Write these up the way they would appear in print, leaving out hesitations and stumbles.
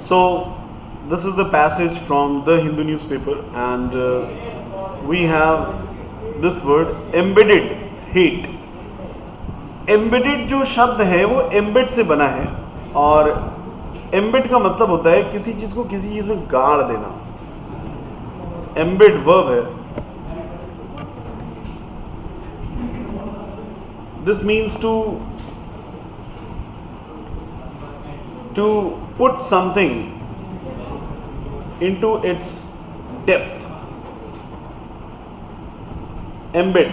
So, this is the passage from the Hindu newspaper, and we have this word embedded hate. Embedded जो शब्द है वो embed से बना है, और embed का मतलब होता है किसी चीज़ को किसी चीज़ में गाड़ देना. Embed verb है. This means to put something into its depth. Embed,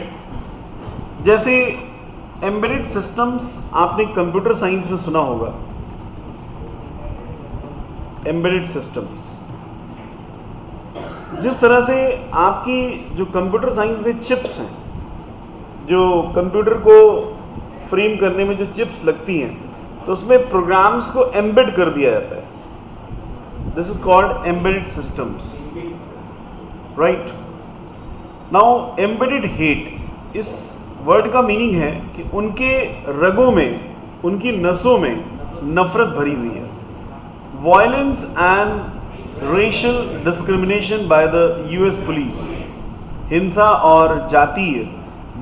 जैसे एम्बेडेड सिस्टम्स आपने कंप्यूटर साइंस में सुना होगा. एम्बेडेड सिस्टम्स, जिस तरह से आपकी जो कंप्यूटर साइंस में चिप्स हैं, जो कंप्यूटर को फ्रेम करने में जो चिप्स लगती हैं, तो उसमें प्रोग्राम्स को एम्बेड कर दिया जाता है. This is called embedded systems, right. Now embedded hate, इस वर्ड का मीनिंग है कि उनके रगों में, उनकी नसों में नफरत भरी हुई है. Violence and racial discrimination by the US police, हिंसा और जातीय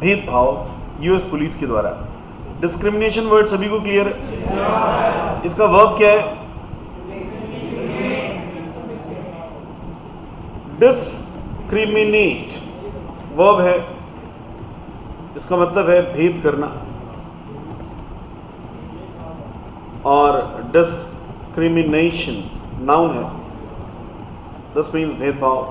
भेदभाव यूएस पुलिस के द्वारा. डिस्क्रिमिनेशन वर्ड सभी को क्लियर है? इसका वर्ब क्या है? डिस्क्रिमिनेट वर्ब है. इसका मतलब है भेद करना, और डिस्क्रिमिनेशन नाउन है. दिस मीन्स भेदभाव.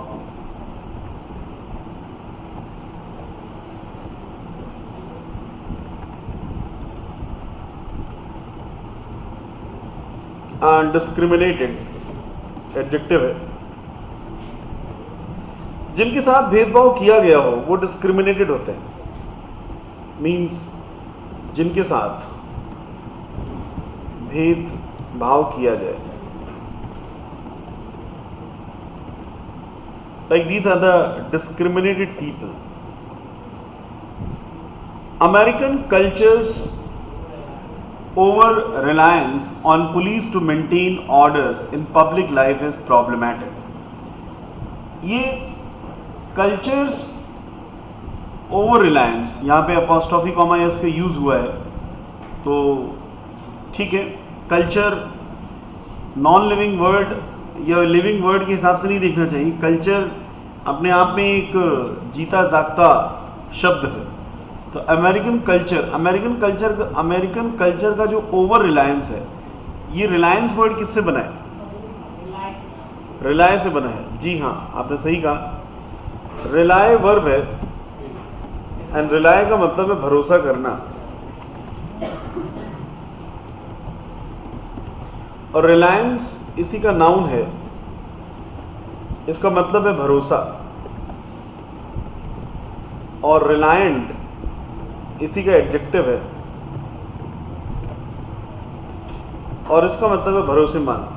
एंड डिस्क्रिमिनेटेड एडजेक्टिव है. जिनके साथ भेदभाव किया गया हो वो डिस्क्रिमिनेटेड होते हैं. मीन्स जिनके साथ भेदभाव किया जाए. Like these are the discriminated people. American cultures over reliance on police to maintain order in public life is problematic. ये कल्चर्स ओवर रिलायंस, यहाँ पे अपॉस्ट्रोफी कॉमा एस का यूज़ हुआ है, तो ठीक है. कल्चर नॉन लिविंग वर्ड या लिविंग वर्ड के हिसाब से नहीं देखना चाहिए. कल्चर अपने आप में एक जीता जागता शब्द है. तो अमेरिकन कल्चर का जो ओवर रिलायंस है, ये रिलायंस वर्ड किससे बना है? रिलाय से बना है. जी हाँ, आपने सही कहा. रिलाय वर्ब है, एंड रिलाय का मतलब है भरोसा करना, और रिलायंस इसी का नाउन है. इसका मतलब है भरोसा, और रिलायंट इसी का एडजेक्टिव है, और इसका मतलब है भरोसेमंद.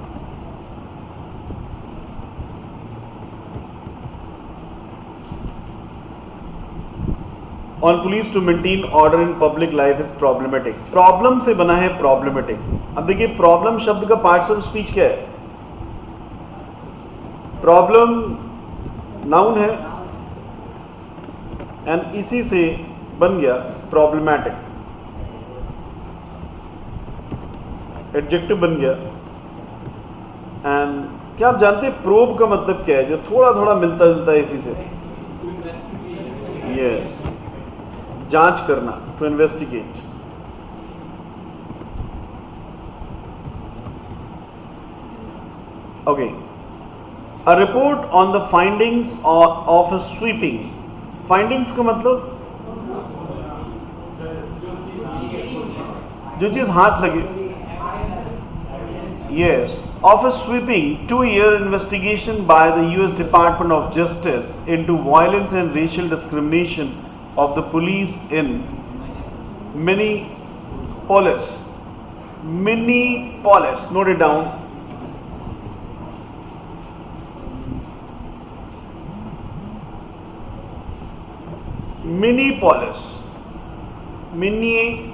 On police to maintain order in public life is problematic. Problem से बना है प्रॉब्लमेटिक. अब देखिए, प्रॉब्लम शब्द का पार्ट्स ऑफ स्पीच क्या है? प्रॉब्लम नाउन है, एंड इसी से बन गया प्रॉब्लमैटिक. एडजेक्टिव बन गया. एंड क्या आप जानते हैं प्रोब का मतलब क्या है? जो थोड़ा थोड़ा मिलता जुलता है इसी से. यस, जांच करना, to investigate. Okay. A report on the findings of a sweeping. Findings का मतलब जो चीज हाथ लगे. Yes, of a sweeping 2-year investigation by the US Department of Justice into violence and racial discrimination of the police in Minneapolis. Minneapolis, note it down. Minneapolis. Minneapolis.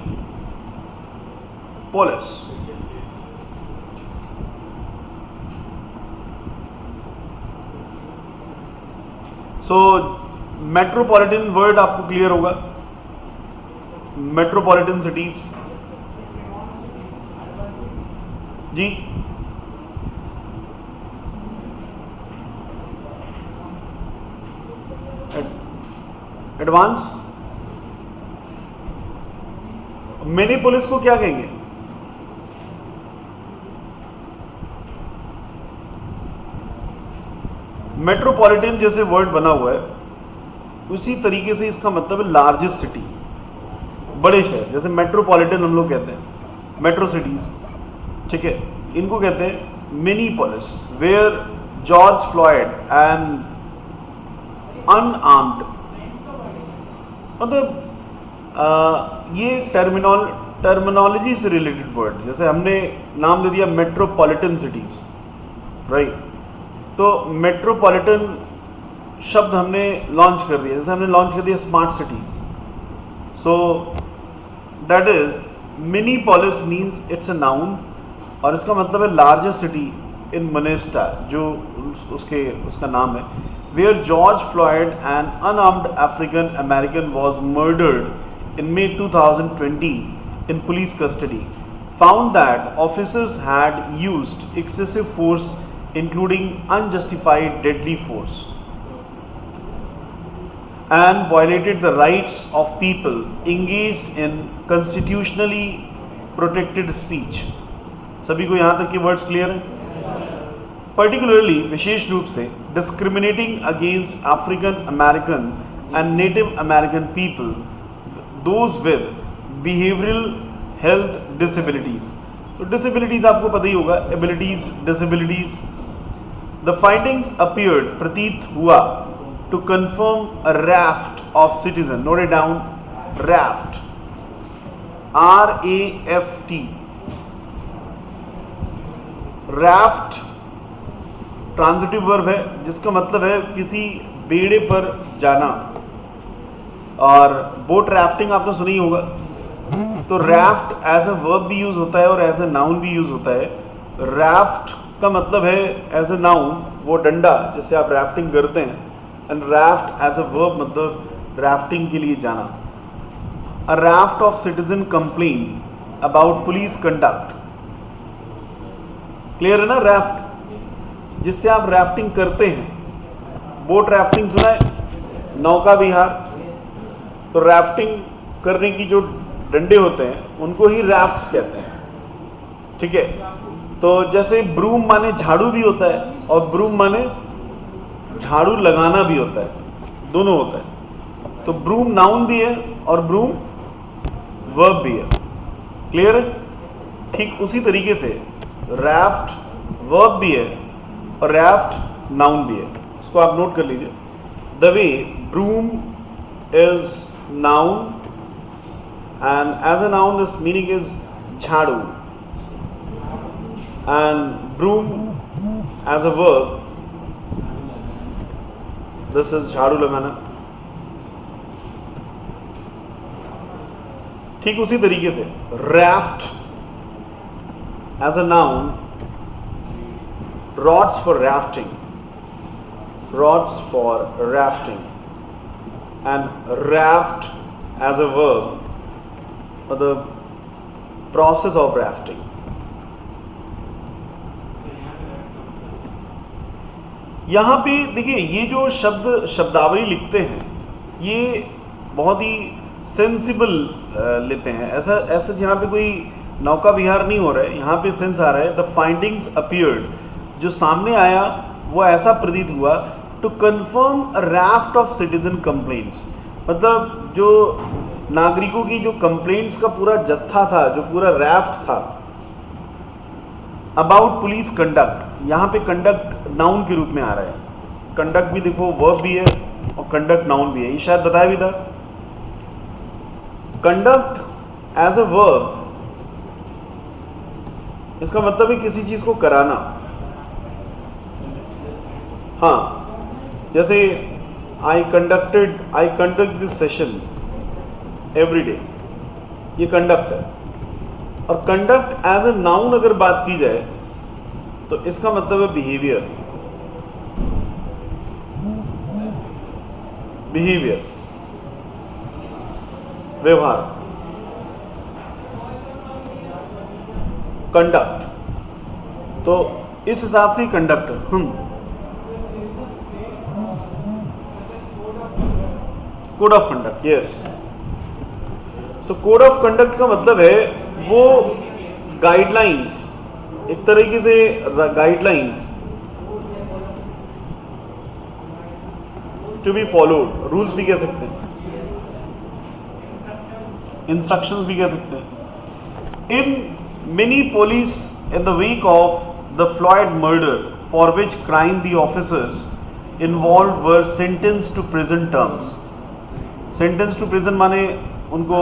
So metropolitan word आपको clear होगा, metropolitan cities. जी advance, मिनीपोलिस को क्या कहेंगे? Metropolitan जैसे word बना हुआ है उसी तरीके से इसका मतलब है लार्जेस्ट सिटी, बड़े शहर। जैसे मेट्रोपॉलिटन हम लोग कहते हैं मेट्रो सिटीज, ठीक है, इनको कहते हैं Minneapolis. Where George Floyd and unarmed, मतलब ये टर्मिनोलॉजी से रिलेटेड वर्ड, जैसे हमने नाम दे दिया मेट्रोपॉलिटन सिटीज, राइट। तो मेट्रोपॉलिटन शब्द हमने लॉन्च कर दिया, जैसे हमने लॉन्च कर दिया smart cities. So that is Minneapolis means it's a noun और इसका मतलब है लार्जेस्ट सिटी इन मनेस्टा, जो उसका नाम है। Where George Floyd an unarmed African American was murdered in May 2020 in police custody, found that officers had used excessive force including unjustified deadly force and violated the rights of people engaged in constitutionally protected speech। सभी को यहाँ तक के words clear हैं? Particularly विशेष रूप से discriminating against African American and native American people, those with behavioral health disabilities। तो disabilities आपको पता ही होगा, abilities, disabilities। The findings appeared, प्रतीत हुआ, to confirm a raft of citizen, note it down, raft, R-A-F-T, raft transitive verb है जिसका मतलब है किसी बेड़े पर जाना, और बोट राफ्टिंग आपने सुनी होगा। तो राफ्ट एज अ वर्ब भी यूज होता है और एज अ नाउन भी यूज होता है। राफ्ट का मतलब है एज अ नाउन वो डंडा जिससे आप राफ्टिंग करते हैं, and raft as a verb मतलब राफ्टिंग के लिए जाना। A raft of citizen complain about police conduct, clear है ना? राफ्ट जिससे आप राफ्टिंग करते हैं, बोट राफ्टिंग सुना है, नौका विहार। तो राफ्टिंग करने की जो डंडे होते हैं उनको ही राफ्ट्स कहते हैं, ठीक है। तो जैसे ब्रूम माने झाड़ू भी होता है और ब्रूम माने झाड़ू लगाना भी होता है, दोनों होता है। तो ब्रूम नाउन भी है और ब्रूम वर्ब भी है, क्लियर है? ठीक उसी तरीके से राफ्ट वर्ब भी है और राफ्ट नाउन भी है, उसको आप नोट कर लीजिए। The way broom is noun and as a noun this meaning is jhadu, and broom as a verb this is झाड़ू लगाना। ठीक उसी तरीके से raft as a noun, rods for rafting, rods for rafting, and raft as a verb for the process of rafting। यहाँ पे देखिए ये जो शब्दावली लिखते हैं ये बहुत ही सेंसिबल लेते हैं, ऐसा यहाँ पे कोई नौका विहार नहीं हो रहा है, यहाँ पे सेंस आ रहा है। द फाइंडिंग्स अपीयर्ड, जो सामने आया वो ऐसा प्रतीत हुआ, to confirm a raft of citizen complaints, मतलब जो नागरिकों की जो कंप्लेंट्स का पूरा जत्था था, जो पूरा राफ्ट था, अबाउट पुलिस कंडक्ट। यहाँ पे कंडक्ट नाउन के रूप में आ रहा है, कंडक्ट भी देखो वर्ब भी है और कंडक्ट नाउन भी है, ये शायद बताया भी था। कंडक्ट एज अ वर्ब, इसका मतलब है किसी चीज को कराना। हाँ, जैसे आई conduct this session every day, ये कंडक्ट है। और कंडक्ट एज ए नाउन अगर बात की जाए तो इसका मतलब है बिहेवियर। बिहेवियर, व्यवहार, कंडक्ट, तो इस हिसाब से conductor code of conduct, yes. So code of conduct का मतलब है वो गाइडलाइंस, एक तरीके से guidelines to be followed, rules भी कह सकते हैं, इंस्ट्रक्शंस भी कह सकते हैं। इन Minneapolis, in the wake of the Floyd murder, for which crime the officers involved were sentenced to prison terms. Sentenced to prison माने उनको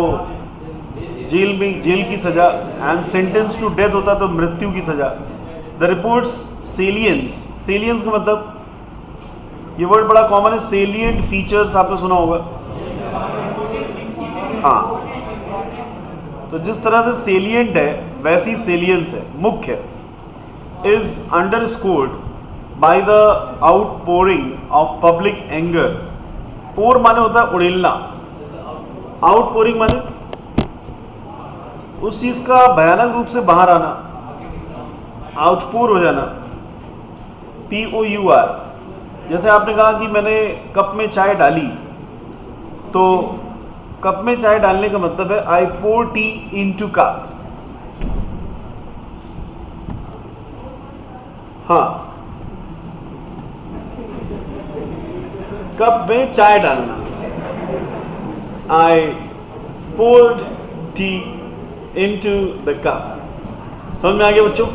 जेल की सजा, and sentenced to death होता तो मृत्यु की सजा। The reports salience का मतलब, ये वर्ड बड़ा कॉमन है, salient features आपने सुना होगा, हाँ। तो जिस तरह से सेलिएंट है वैसी सेलियंस है, मुख्य, is underscored by the outpouring of public anger. Pour माने होता है उड़ेलना, आउटपोरिंग माने उस चीज का भयानक रूप से बाहर आना, आउटपोर हो जाना, POUR। जैसे आपने कहा कि मैंने कप में चाय डाली, तो कप में चाय डालने का मतलब है I pour tea into cup, हाँ, कप में चाय डालना, I poured tea into the cup. समझ में आ गया बच्चों?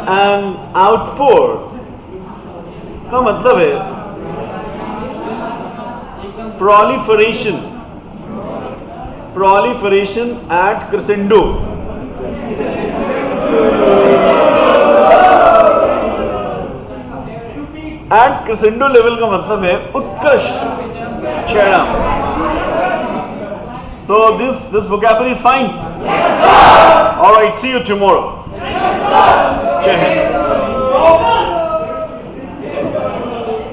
एंड आउटपोर का मतलब है proliferation at crescendo। at crescendo level का मतलब है उत्कृष्ट, क्षैणम। So this vocabulary is fine? Yes, sir. All right, see you tomorrow. Yes, sir. Jai Hind।